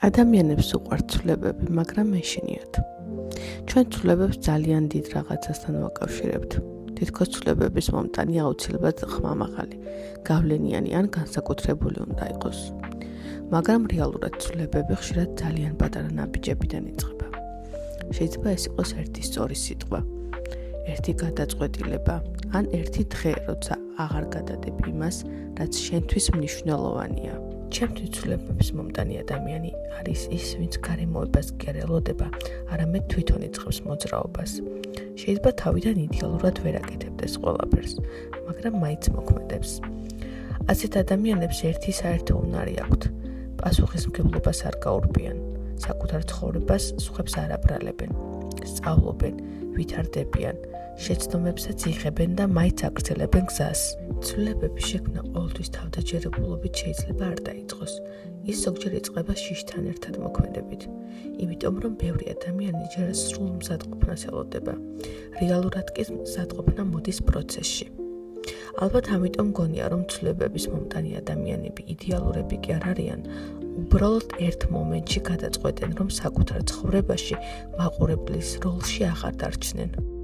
ადამიანებს უყვართ ცვლილებები, მაგრამ მეშინიათ. ჩვენ ცვლილებებს ძალიან დიდ რაღაცასთან ვაკავშირებთ. თითქოს ცვლილებების მომტანი აუცილებლად ხმამაღალი, გავლენიანი ან განსაკუთრებული უნდა იყოს. მაგრამ რეალურად ცვლილებები ხშირად ძალიან პატარა ნაბიჯებიდან იწყება. შეიძლება ეს იყოს ერთი სწორი სიტყვა, ერთი გადაწყვეტილება, ან ერთი დღე, როცა აღარ გადადებ იმას, რაც შენთვის მნიშვნელოვანია. ჩემთვის ცვლილებების მომტანი ადამიანი არის ის, ვინც გარემოებას კი არ ელოდება, არამედ თვითონ იწყებს მოძრაობას. შეიძლება თავიდან იდეალურად ვერ აკეთებდეს ყველაფერს, მაგრამ მაინც მოქმედებს. ასეთ ადამიანებს ერთი საერთო უნარი აქვთ. პასუხისმგებლობას არ გაურბიან, საკუთარ ცხოვრებას სხვებს არ აბრალებენ, სწავლობენ, ვითარდებიან, შეცდომებსაც იღებენ და მაინც აგრძელებენ გზას. ცვლილებების შექმნა ყოველთვის თავდაჯერებულობით შეიძლება არ დაიწყოს. ის ზოგჯერ იწყება შიშთან ერთად მოქმედებით, იმიტომ რომ ბევრი ადამიანი ჯერ სრულ მზადყოფნას ელოდება. რეალურად კი მზადყოფნა მოდის პროცესში. ალბათ ამიტომ მგონია, რომ ცვლილებების მომტანი ადამიანები იდეალურები კი არ არიან, უბრალოდ ერთ მომენტში გადაწყვეტენ, რომ საკუთარ ცხოვრებაში მაყურებლის როლში აღარ დარჩნენ.